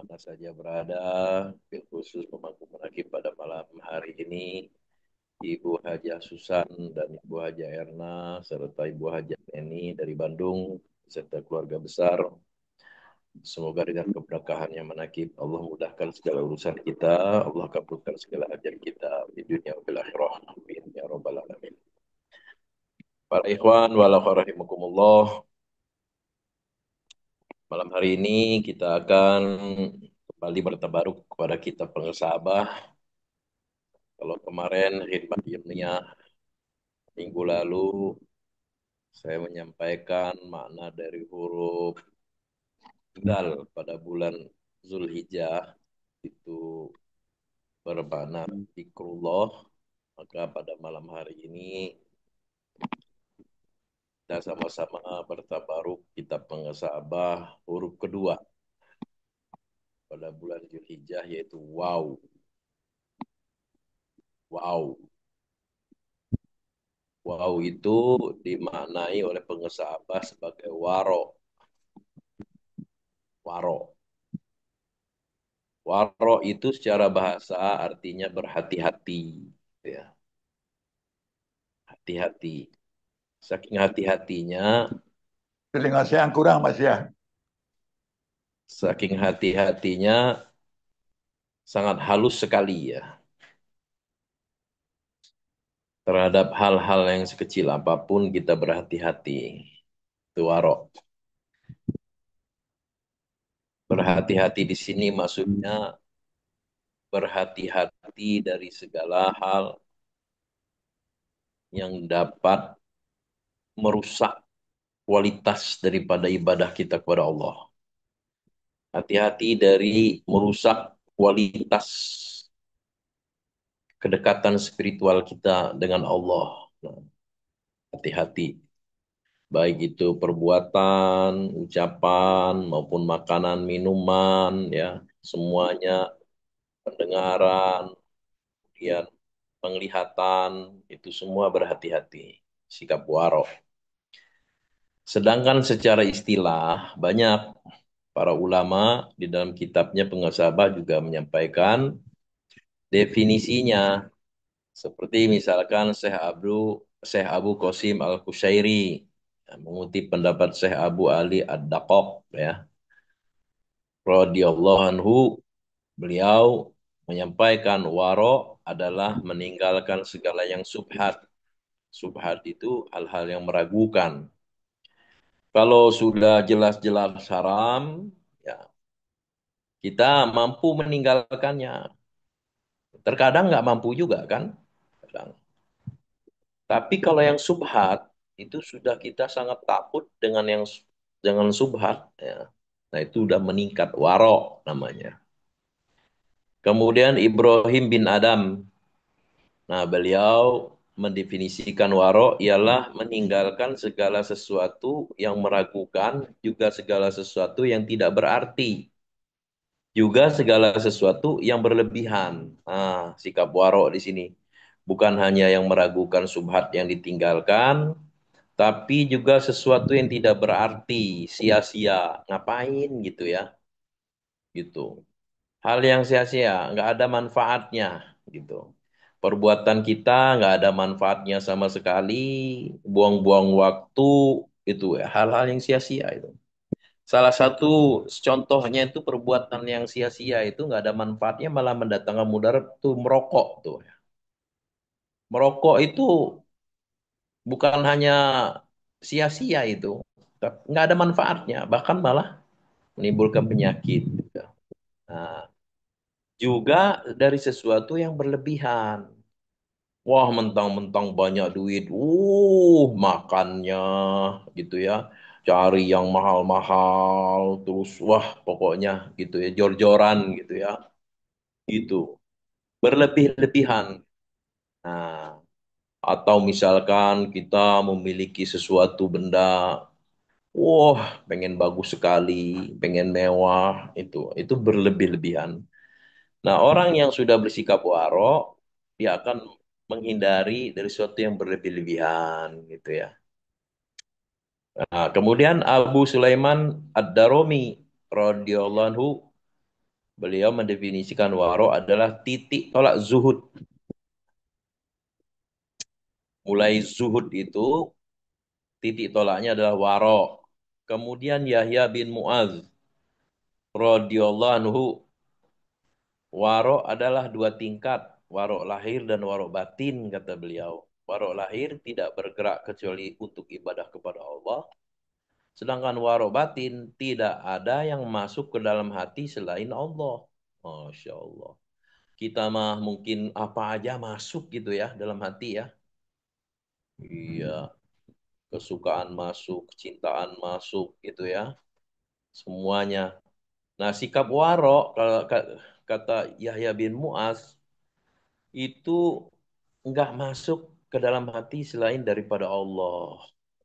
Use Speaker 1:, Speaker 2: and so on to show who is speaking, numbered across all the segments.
Speaker 1: mana saja berada, bil khusus pemangku menakib pada malam hari ini, Ibu Hajah Susan dan Ibu Hajah Erna, serta Ibu Hajah Neni dari Bandung, serta keluarga besar. Semoga dengan keberkahan yang menakib, Allah mudahkan segala urusan kita, Allah kabulkan segala hajat kita di dunia wal akhirah. Amin ya rabbal alamin. Para ikhwan wal akhwat rahimakumullah, malam hari ini kita akan kembali bertabaruk kepada kitab pengesabah. Kalau kemarin khidmat ilmiah minggu lalu saya menyampaikan makna dari huruf dal pada bulan Zulhijjah itu bermakna zikrullah, maka pada malam hari ini kita sama-sama bertabaruk kitab pengesabah huruf kedua pada bulan Zulhijjah yaitu wow. Wow. Wow itu dimaknai oleh pengesabah sebagai waro. Waro. Waro itu secara bahasa artinya berhati-hati. Ya, hati-hati. Saking hati-hatinya,
Speaker 2: Telinga saya yang kurang, Mas ya.
Speaker 1: saking hati-hatinya sangat halus sekali ya. Terhadap hal-hal yang sekecil apapun kita berhati-hati. Itu waro. Berhati-hati di sini maksudnya berhati-hati dari segala hal yang dapat merusak kualitas daripada ibadah kita kepada Allah. Hati-hati dari merusak kualitas kedekatan spiritual kita dengan Allah. Nah, hati-hati. Baik itu perbuatan, ucapan, maupun makanan, minuman, ya, semuanya, pendengaran, kemudian penglihatan, itu semua berhati-hati. Sikap waro. Sedangkan secara istilah, banyak para ulama di dalam kitabnya Pengesabah juga menyampaikan definisinya. Seperti misalkan Syekh Abu Qasim Al-Kushairi ya, mengutip pendapat Syekh Abu Ali Ad-Daqaq ya, radhiyallahu anhu, beliau menyampaikan waro adalah meninggalkan segala yang subhat. Subhat itu hal-hal yang meragukan. Kalau sudah jelas-jelas haram, ya kita mampu meninggalkannya. Terkadang nggak mampu juga kan? Kadang. Tapi kalau yang subhat itu sudah kita sangat takut dengan yang dengan subhat ya. Nah itu udah meningkat waro namanya. Kemudian Ibrahim bin Adam. Nah beliau mendefinisikan waro ialah meninggalkan segala sesuatu yang meragukan, juga segala sesuatu yang tidak berarti, juga segala sesuatu yang berlebihan. Nah, sikap waro di sini bukan hanya yang meragukan subhat yang ditinggalkan, tapi juga sesuatu yang tidak berarti, sia-sia, ngapain gitu ya, gitu. Hal yang sia-sia, nggak ada manfaatnya, gitu. Perbuatan kita nggak ada manfaatnya sama sekali, buang-buang waktu, itu ya, hal-hal yang sia-sia itu. Salah satu contohnya itu perbuatan yang sia-sia itu nggak ada manfaatnya malah mendatangkan mudarat tuh merokok tuh. Merokok itu bukan hanya sia-sia itu, nggak ada manfaatnya, bahkan malah menimbulkan penyakit. Nah, juga dari sesuatu yang berlebihan. Wah, mentang-mentang banyak duit, makannya gitu ya, cari yang mahal-mahal, terus wah pokoknya gitu ya, jor-joran gitu ya, itu berlebih-lebihan. Nah, atau misalkan kita memiliki sesuatu benda, wah pengen bagus sekali, pengen mewah, itu berlebih-lebihan. Nah, orang yang sudah bersikap waro, dia akan menghindari dari sesuatu yang berlebih-lebihan, gitu ya. Nah, kemudian Abu Sulaiman Ad-Darimi radhiyallahu anhu Beliau mendefinisikan waro adalah titik tolak zuhud. Mulai zuhud itu titik tolaknya adalah waro. Kemudian Yahya bin Mu'adz radhiyallahu anhu, waro adalah dua tingkat, waro lahir dan waro batin kata beliau. Waro lahir tidak bergerak kecuali untuk ibadah kepada Allah. Sedangkan waro batin tidak ada yang masuk ke dalam hati selain Allah. Masya Allah. Kita mah mungkin apa aja masuk gitu ya dalam hati ya. Iya, kesukaan masuk, kecintaan masuk gitu ya. Semuanya. Nah, sikap waro kalau kata Yahya bin Muaz itu enggak masuk ke dalam hati selain daripada Allah.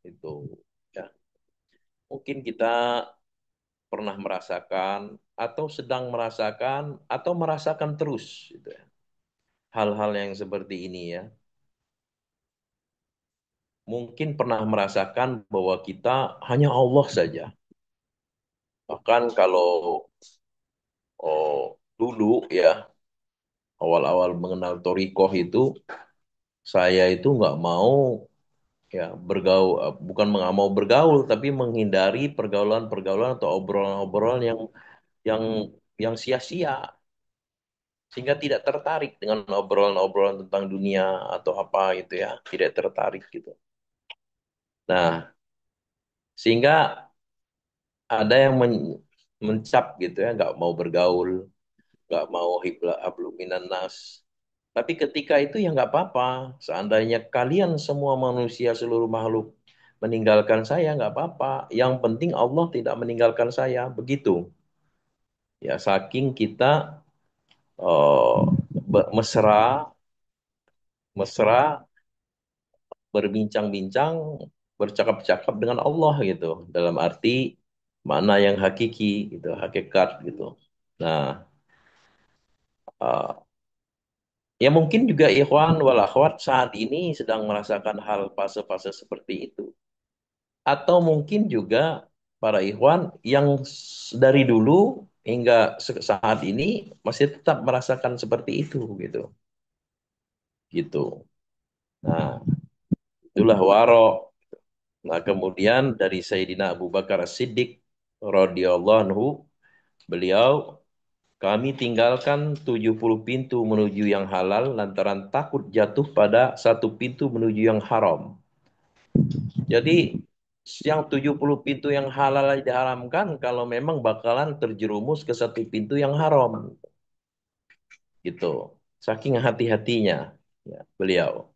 Speaker 1: Itu ya. Mungkin kita pernah merasakan atau sedang merasakan atau merasakan terus gitu ya. Hal-hal yang seperti ini ya. Mungkin pernah merasakan bahwa kita hanya Allah saja. Bahkan kalau dulu ya awal-awal mengenal Torikoh itu saya itu nggak mau ya bergaul, bukan nggak mau bergaul tapi menghindari pergaulan-pergaulan atau obrolan-obrolan yang yang sia-sia sehingga tidak tertarik dengan obrolan-obrolan tentang dunia atau apa gitu ya, tidak tertarik gitu. Nah, sehingga ada yang mencap gitu ya, nggak mau bergaul, nggak mau hibla hablum minan nas. Tapi ketika itu ya nggak apa-apa. Seandainya kalian semua manusia seluruh makhluk meninggalkan saya nggak apa-apa. Yang penting Allah tidak meninggalkan saya. Begitu. Ya saking kita eh, mesra, mesra berbincang-bincang, bercakap-cakap dengan Allah gitu. Dalam arti mana yang hakiki gitu, hakikat gitu. Nah, eh, ya mungkin juga ikhwan wal akhwat saat ini sedang merasakan hal fase-fase seperti itu. Atau mungkin juga para ikhwan yang dari dulu hingga saat ini masih tetap merasakan seperti itu gitu. Gitu. Nah, itulah waro. Nah, kemudian dari Sayyidina Abu Bakar As-Siddiq radhiyallahu anhu, beliau, kami tinggalkan 70 pintu menuju yang halal lantaran takut jatuh pada satu pintu menuju yang haram. Jadi yang 70 pintu yang halal aja diharamkan kalau memang bakalan terjerumus ke satu pintu yang haram gitu. Saking hati-hatinya ya, beliau.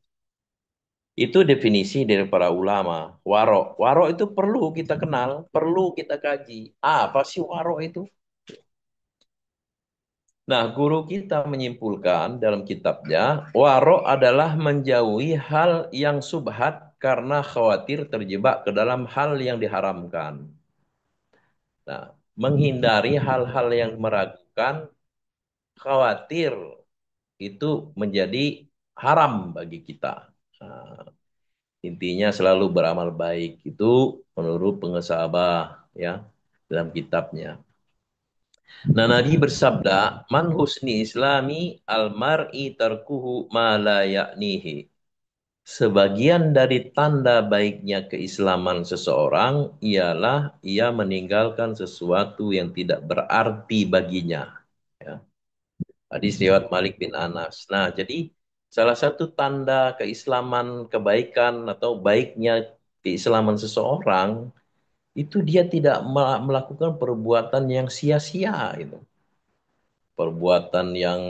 Speaker 1: Itu definisi dari para ulama. Waro. Waro itu perlu kita kenal, perlu kita kaji. Apa sih waro itu? Nah, guru kita menyimpulkan dalam kitabnya, waro adalah menjauhi hal yang subhat karena khawatir terjebak ke dalam hal yang diharamkan. Nah, menghindari hal-hal yang meragukan, khawatir itu menjadi haram bagi kita. Nah, intinya selalu beramal baik itu menurut pengesabah ya dalam kitabnya. Nah, Nabi bersabda, "Man husni islami al-mar'i tarkuhu ma la ya'nihi." Sebagian dari tanda baiknya keislaman seseorang ialah ia meninggalkan sesuatu yang tidak berarti baginya. Ya. Hadis riwayat Malik bin Anas. Nah, jadi salah satu tanda keislaman, kebaikan atau baiknya keislaman seseorang itu dia tidak melakukan perbuatan yang sia-sia itu. Perbuatan yang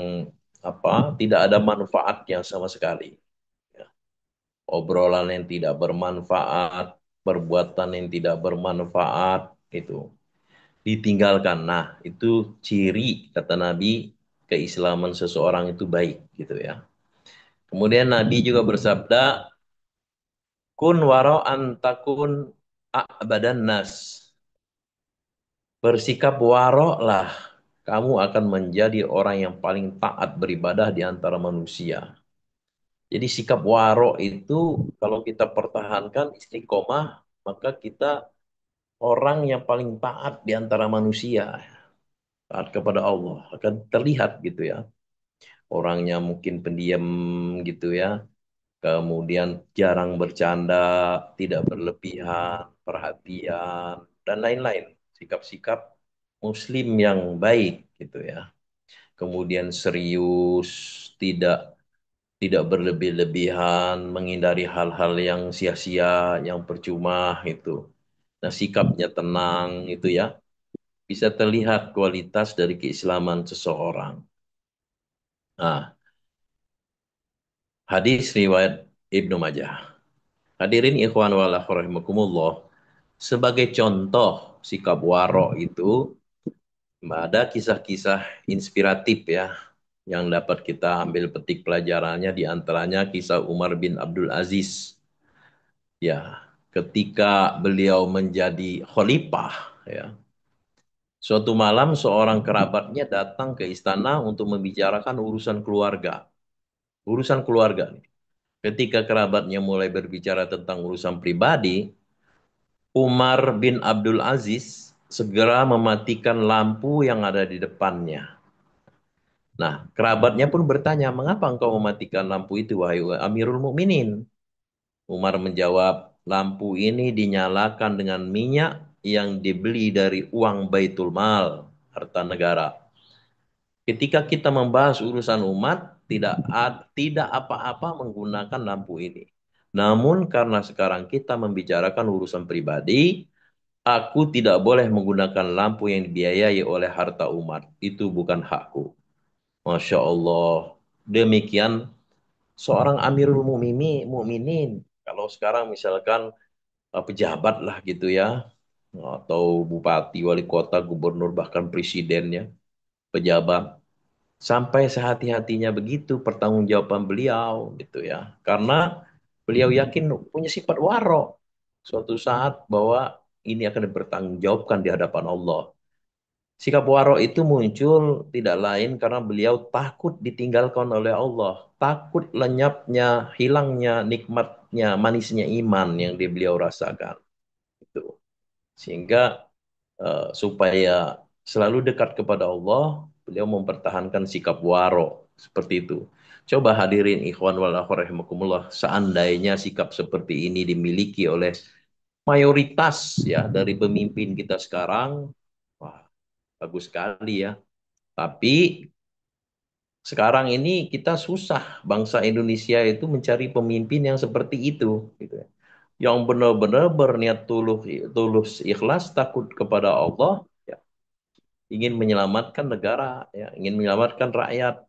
Speaker 1: apa? Tidak ada manfaatnya sama sekali. Ya. Obrolan yang tidak bermanfaat, perbuatan yang tidak bermanfaat itu ditinggalkan. Nah, itu ciri kata Nabi keislaman seseorang itu baik gitu ya. Kemudian Nabi juga bersabda, kun wara'an takun a'badan nas. Bersikap warok lah. Kamu akan menjadi orang yang paling taat beribadah di antara manusia. Jadi sikap warok itu kalau kita pertahankan istiqomah, maka kita orang yang paling taat di antara manusia. taat kepada Allah akan terlihat gitu ya. Orangnya mungkin pendiam gitu ya. Kemudian jarang bercanda, tidak berlebihan, perhatian, dan lain-lain. Sikap-sikap Muslim yang baik gitu ya. Kemudian serius, tidak tidak berlebih-lebihan, menghindari hal-hal yang sia-sia, yang percuma itu. Nah, sikapnya tenang itu ya, bisa terlihat kualitas dari keislaman seseorang. Nah, hadis riwayat Ibnu Majah. Hadirin ikhwan wal akhwat rahimakumullah, sebagai contoh sikap waro itu ada kisah-kisah inspiratif ya yang dapat kita ambil petik pelajarannya, di antaranya kisah Umar bin Abdul Aziz. Ya, ketika beliau menjadi khalifah ya, suatu malam seorang kerabatnya datang ke istana untuk membicarakan urusan keluarga. Urusan keluarga nih. Ketika kerabatnya mulai berbicara tentang urusan pribadi, Umar bin Abdul Aziz segera mematikan lampu yang ada di depannya. Nah, kerabatnya pun bertanya, "Mengapa engkau mematikan lampu itu, wahai Amirul Mukminin?" Umar menjawab, "Lampu ini dinyalakan dengan minyak yang dibeli dari uang Baitul Mal, harta negara. Ketika kita membahas urusan umat, tidak apa-apa menggunakan lampu ini. Namun karena sekarang kita membicarakan urusan pribadi, aku tidak boleh menggunakan lampu yang dibiayai oleh harta umat. Itu bukan hakku." Masya Allah. Demikian seorang Amirul Mukminin. Kalau sekarang misalkan pejabat lah gitu ya, atau bupati, wali kota, gubernur, bahkan presidennya, pejabat. Sampai sehati-hatinya begitu pertanggungjawaban beliau gitu ya. Karena beliau yakin punya sifat waro. Suatu saat bahwa ini akan dipertanggungjawabkan di hadapan Allah. Sikap waro itu muncul tidak lain karena beliau takut ditinggalkan oleh Allah. Takut lenyapnya, hilangnya nikmatnya, manisnya iman yang beliau rasakan. Itu. Sehingga supaya selalu dekat kepada Allah, beliau mempertahankan sikap waro seperti itu. Coba hadirin ikhwan wal akhwat rahimakumullah, seandainya sikap seperti ini dimiliki oleh mayoritas ya dari pemimpin kita sekarang, wah bagus sekali ya. Tapi sekarang ini kita susah bangsa Indonesia itu mencari pemimpin yang seperti itu, gitu ya. Yang benar-benar berniat tulus, tulus ikhlas takut kepada Allah, ya, ingin menyelamatkan negara, ya, ingin menyelamatkan rakyat,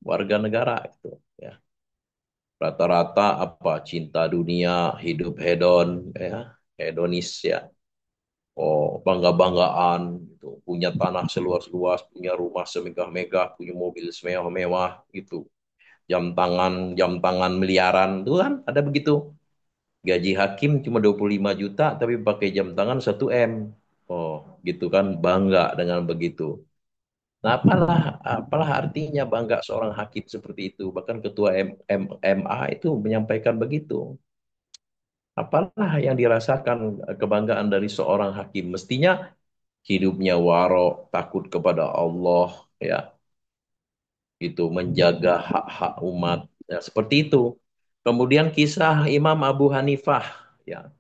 Speaker 1: warga negara itu, ya. Rata-rata apa cinta dunia, hidup hedon, ya, hedonis ya. Oh, bangga-banggaan gitu. Punya tanah seluas-luas, punya rumah semegah-megah, punya mobil semewah-mewah gitu. Jam tangan miliaran itu kan ada begitu. Gaji hakim cuma 25 juta tapi pakai jam tangan 1 M. Oh, gitu kan bangga dengan begitu. Nah, apalah artinya bangga seorang hakim seperti itu. Bahkan ketua MA itu menyampaikan begitu. Apalah yang dirasakan kebanggaan dari seorang hakim. Mestinya hidupnya waro, takut kepada Allah, ya, itu menjaga hak-hak umat, ya, seperti itu. Kemudian kisah Imam Abu Hanifah, ya.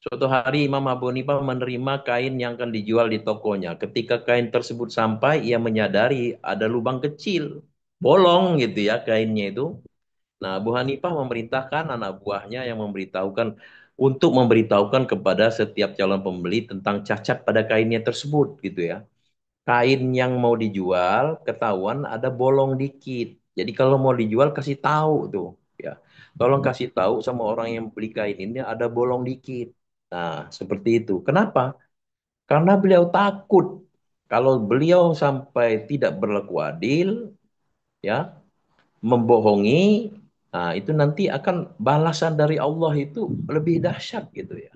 Speaker 1: Suatu hari Imam Abu Hanifah menerima kain yang akan dijual di tokonya. Ketika kain tersebut sampai, ia menyadari ada lubang kecil, bolong gitu ya kainnya itu. Nah, Abu Hanifah memerintahkan anak buahnya yang memberitahukan kepada setiap calon pembeli tentang cacat pada kainnya tersebut gitu ya. Kain yang mau dijual ketahuan ada bolong dikit. Jadi kalau mau dijual kasih tahu tuh ya. Tolong kasih tahu sama orang yang beli kain ini ada bolong dikit. Nah, seperti itu. Kenapa? Karena beliau takut kalau beliau sampai tidak berlaku adil ya, membohongi, nah itu nanti akan balasan dari Allah itu lebih dahsyat gitu ya.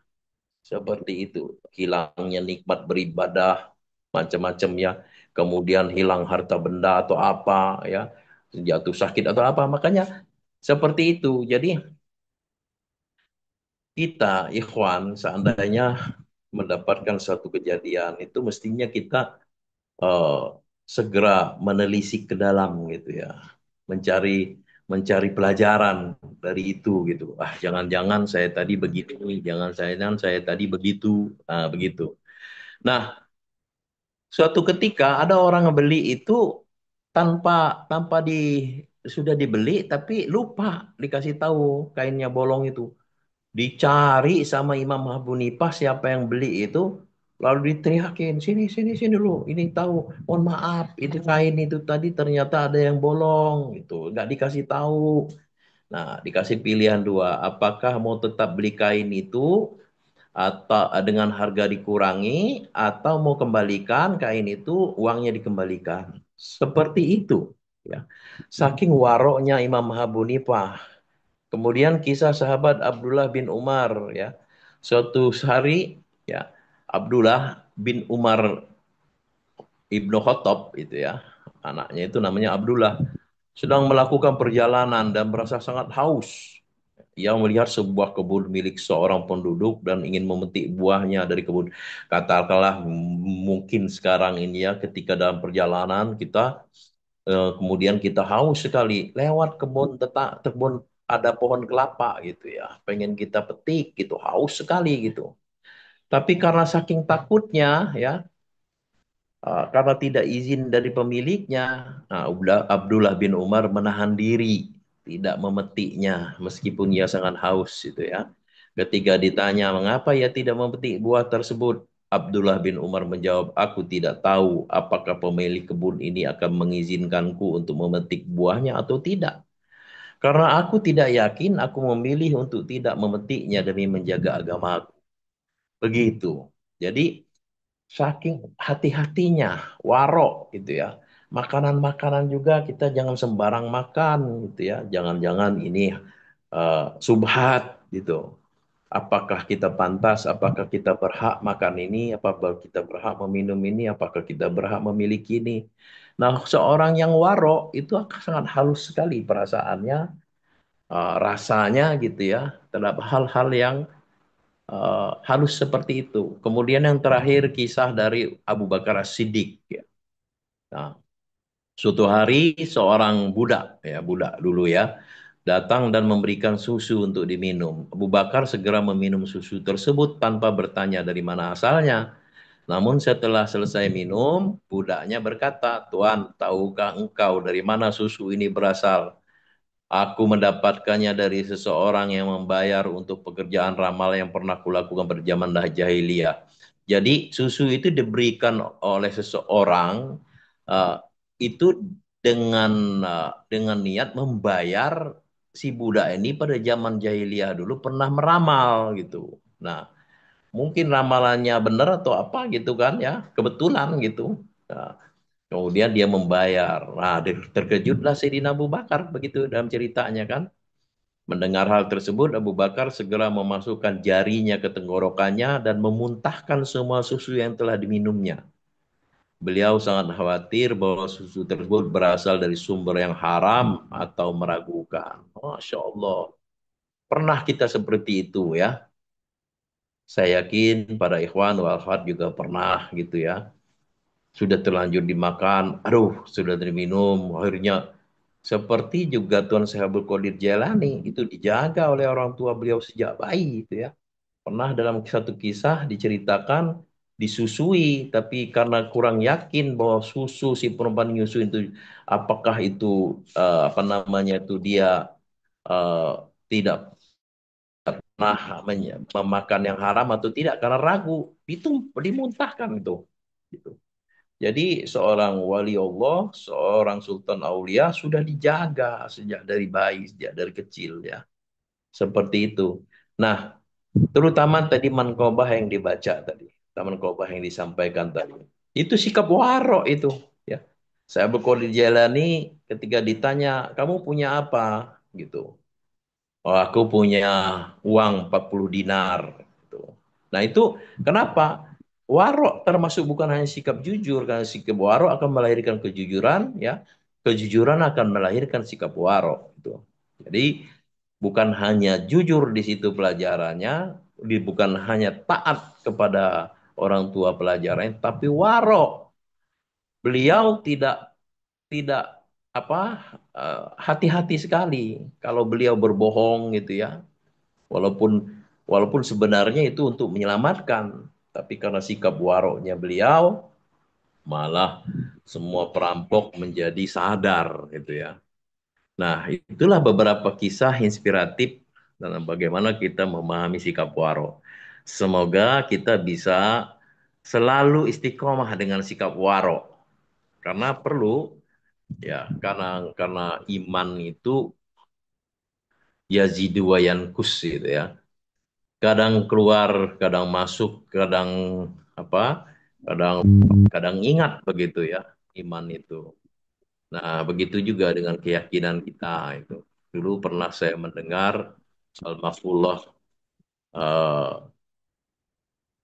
Speaker 1: Seperti itu. Hilangnya nikmat beribadah, macam-macam ya. Kemudian hilang harta benda atau apa ya. Jatuh sakit atau apa. Makanya seperti itu. Jadi kita, ikhwan, seandainya mendapatkan satu kejadian, itu mestinya kita eh, segera menelisik ke dalam gitu ya, mencari mencari pelajaran dari itu gitu. Ah, jangan-jangan saya tadi begitu, jangan saya tadi begitu, begitu. Nah, suatu ketika ada orang ngebeli itu tanpa tanpa sudah dibeli tapi lupa dikasih tahu kainnya bolong itu. Dicari sama Imam Abu Nifah siapa yang beli itu, lalu diteriakin, sini, sini, sini dulu, ini tahu, mohon maaf, itu kain itu tadi ternyata ada yang bolong, gitu, nggak dikasih tahu. Nah, dikasih pilihan dua, apakah mau tetap beli kain itu, atau dengan harga dikurangi, atau mau kembalikan kain itu, uangnya dikembalikan. Seperti itu. Ya. Saking waroknya Imam Abu Nifah. Kemudian kisah sahabat Abdullah bin Umar ya. Suatu hari ya Abdullah bin Umar Ibnu Khattab itu ya. Anaknya itu namanya Abdullah sedang melakukan perjalanan dan merasa sangat haus. Ia melihat sebuah kebun milik seorang penduduk dan ingin memetik buahnya dari kebun. Katakanlah mungkin sekarang ini ya ketika dalam perjalanan kita kemudian kita haus sekali lewat kebun ada pohon kelapa gitu ya. Pengen kita petik gitu, haus sekali gitu. Tapi karena saking takutnya ya, karena tidak izin dari pemiliknya, nah, Abdullah bin Umar menahan diri, tidak memetiknya meskipun ia sangat haus itu ya. Ketika ditanya mengapa ia tidak memetik buah tersebut, Abdullah bin Umar menjawab, aku tidak tahu apakah pemilik kebun ini akan mengizinkanku untuk memetik buahnya atau tidak. Karena aku tidak yakin, aku memilih untuk tidak memetiknya demi menjaga agama. Begitu. Jadi saking hati-hatinya, warok gitu ya. Makanan-makanan juga kita jangan sembarang makan gitu ya. Jangan-jangan ini subhat gitu. Apakah kita pantas, apakah kita berhak makan ini, apakah kita berhak meminum ini, apakah kita berhak memiliki ini. Nah, seorang yang warok itu akan sangat halus sekali perasaannya, rasanya gitu ya, terhadap hal-hal yang halus seperti itu. Kemudian yang terakhir kisah dari Abu Bakar As-Siddiq. Ya. Nah, suatu hari seorang budak, ya budak dulu ya, datang dan memberikan susu untuk diminum. Abu Bakar segera meminum susu tersebut tanpa bertanya dari mana asalnya. Namun setelah selesai minum, budaknya berkata, Tuan, tahukah engkau dari mana susu ini berasal? Aku mendapatkannya dari seseorang yang membayar untuk pekerjaan ramal yang pernah kulakukan pada zaman jahiliyah. Jadi susu itu diberikan oleh seseorang uh, itu dengan niat membayar si budak ini pada zaman jahiliyah dulu pernah meramal gitu. Nah, mungkin ramalannya benar atau apa gitu kan ya, kebetulan gitu. Nah, kemudian dia membayar. Nah, terkejutlah Sayyidina Abu Bakar begitu dalam ceritanya kan. Mendengar hal tersebut, Abu Bakar segera memasukkan jarinya ke tenggorokannya dan memuntahkan semua susu yang telah diminumnya. Beliau sangat khawatir bahwa susu tersebut berasal dari sumber yang haram atau meragukan. Masya Allah. Pernah kita seperti itu ya. Saya yakin pada ikhwan wal akhwat juga pernah gitu ya. Sudah terlanjur dimakan, aduh sudah diminum, akhirnya seperti juga Tuan Syekh Abdul Qadir Jailani itu dijaga oleh orang tua beliau sejak bayi itu ya. Pernah dalam satu kisah diceritakan disusui, tapi karena kurang yakin bahwa susu si perempuan nyusu itu apakah itu apa namanya itu dia eh, tidak pernah memakan yang haram atau tidak karena ragu, itu dimuntahkan itu. Gitu. Jadi seorang wali Allah, seorang sultan aulia sudah dijaga sejak dari bayi, sejak dari kecil ya. Seperti itu. Nah, terutama tadi mankobah yang dibaca tadi, mankobah yang disampaikan tadi. Itu sikap warok itu, ya. Saya berkode jalani ketika ditanya, kamu punya apa? Gitu. Oh, aku punya uang 40 dinar. Gitu. Nah itu kenapa? Warok termasuk bukan hanya sikap jujur, karena sikap warok akan melahirkan kejujuran, ya. Kejujuran akan melahirkan sikap warok. Gitu. Jadi bukan hanya jujur di situ pelajarannya, bukan hanya taat kepada orang tua pelajarannya, tapi warok. beliau tidak tidak apa hati-hati sekali kalau beliau berbohong gitu ya. Walaupun walaupun sebenarnya itu untuk menyelamatkan, tapi karena sikap waroknya beliau, malah semua perampok menjadi sadar gitu ya. Nah, itulah beberapa kisah inspiratif dalam bagaimana kita memahami sikap waro. Semoga kita bisa selalu istiqomah dengan sikap waro, karena perlu ya, karena iman itu yazidu wa yankus gitu ya. Kadang keluar, kadang masuk, kadang apa? Kadang kadang ingat begitu ya, iman itu. Nah, begitu juga dengan keyakinan kita itu. Dulu pernah saya mendengar Al-Mafullah eh,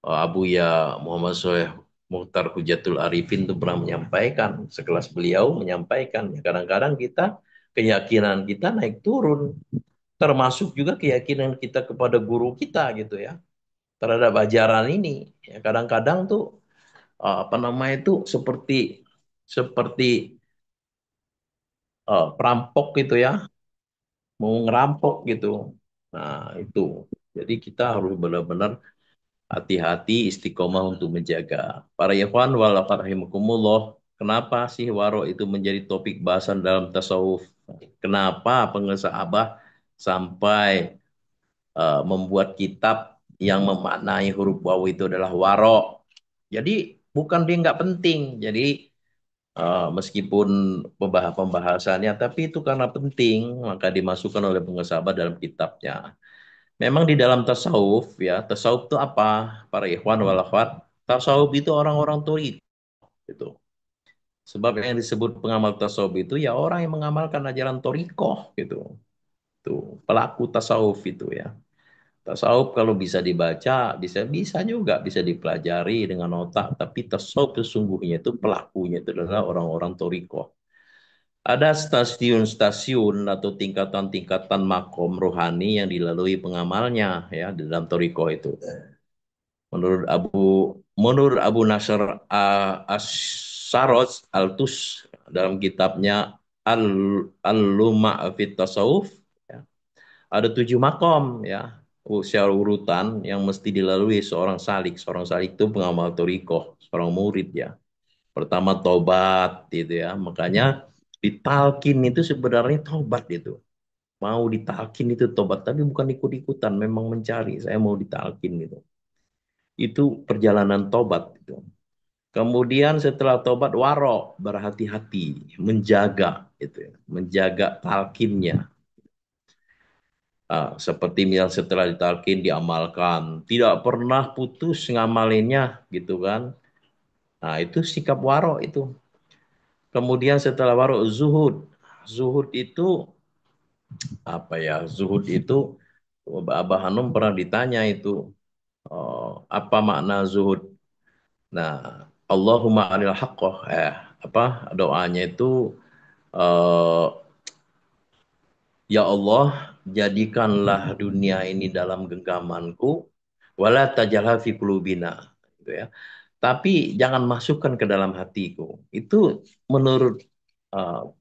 Speaker 1: Abuya Muhammad Soleh Muhtar Hujatul Arifin itu pernah menyampaikan, sekelas beliau menyampaikan, ya, kadang-kadang kita keyakinan kita naik turun, termasuk juga keyakinan kita kepada guru kita gitu ya, terhadap ajaran ini. Ya, kadang-kadang tuh apa namanya itu seperti seperti perampok gitu ya, mau ngerampok gitu. Nah, itu. Jadi kita harus benar-benar hati-hati istiqomah untuk menjaga. Para ikhwan wal rahimakumullah, kenapa sih waro itu menjadi topik bahasan dalam tasawuf? Kenapa pengesah Abah sampai membuat kitab yang memaknai huruf wawu itu adalah waro? Jadi bukan dia nggak penting. Jadi meskipun pembahasannya, tapi itu karena penting, maka dimasukkan oleh pengesah dalam kitabnya. Memang di dalam tasawuf ya, tasawuf itu apa? Para ikhwan wal akhwat, tasawuf itu orang-orang turi itu. Sebab yang disebut pengamal tasawuf itu ya orang yang mengamalkan ajaran torikoh gitu. Tuh, pelaku tasawuf itu ya. Tasawuf kalau bisa dibaca, bisa bisa juga bisa dipelajari dengan otak, tapi tasawuf sesungguhnya itu pelakunya itu adalah orang-orang torikoh. Ada stasiun-stasiun atau tingkatan-tingkatan makom rohani yang dilalui pengamalnya ya di dalam torikoh itu. Menurut Abu menurut Abu Nasr As-Saroj Al-Tus dalam kitabnya Al-Luma' Fit Tasawuf ya, ada 7 makom ya, secara urutan yang mesti dilalui seorang salik. Seorang salik itu pengamal torikoh, seorang murid ya. Pertama tobat gitu ya. Makanya ditalkin itu sebenarnya tobat itu. Mau ditalkin itu tobat, tapi bukan ikut-ikutan, memang mencari. Saya mau ditalkin gitu. Itu perjalanan tobat itu. Kemudian setelah tobat waro, berhati-hati, menjaga itu ya, menjaga talkinnya. Seperti misal setelah ditalkin diamalkan, tidak pernah putus ngamalinnya gitu kan. Nah, itu sikap waro itu. Kemudian setelah waro zuhud. Zuhud itu apa ya? Zuhud itu Abah Hanum pernah ditanya itu apa makna zuhud. Nah, Allahumma anil haqqah apa doanya itu eh, ya Allah, jadikanlah dunia ini dalam genggamanku, wala tajalha fi qulubina, gitu ya. Tapi jangan masukkan ke dalam hatiku. Itu menurut uh,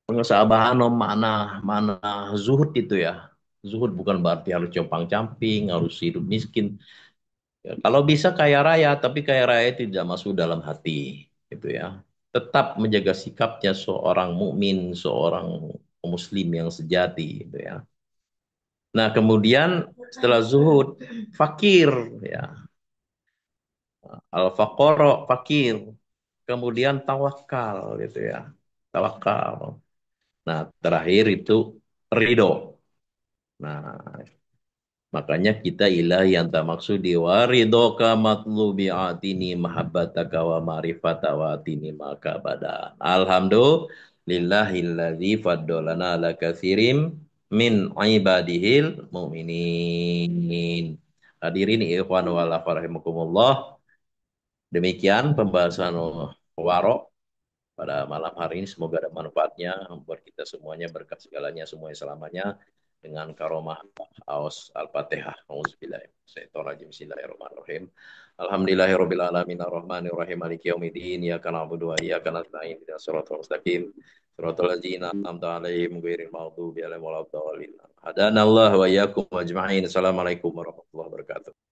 Speaker 1: pengesahaban makna mana zuhud itu ya. Zuhud bukan berarti harus compang-camping, harus hidup miskin. Ya, kalau bisa kaya raya, tapi kaya raya tidak masuk dalam hati, gitu ya. Tetap menjaga sikapnya seorang mukmin, seorang muslim yang sejati, gitu ya. Nah, kemudian setelah zuhud, fakir, ya. Al-faqara, fakir. Kemudian tawakal, gitu ya. Tawakal. Nah, terakhir itu ridho. Nah, makanya kita ilahi yang tak maksudi wa ridhoka matlubi atini mahabbataka wa ma'rifata wa atini maka badan. Alhamdulillahilladzi faddalana ala katsirim min ibadihil mu'minin. Hadirin ikhwan wa la rahimakumullah. Demikian pembahasan warok pada malam hari ini. Semoga ada manfaatnya buat kita semuanya, berkah segalanya, semuanya selamanya. dengan karomah aus Al-Fatihah. Auzubillahi Bismillahirrahmanirrahim. Alhamdulillahirabbil alamin arrahmanirrahim maliki yaumiddin iyyaka na'budu wa iyyaka nasta'in ihdinas siratal mustaqim siratal ladzina an'amta 'alaihim ghairil maghdubi 'alaihim waladdallin. Hadanallahu wa iyyakum ajma'in. Assalamualaikum warahmatullahi wabarakatuh.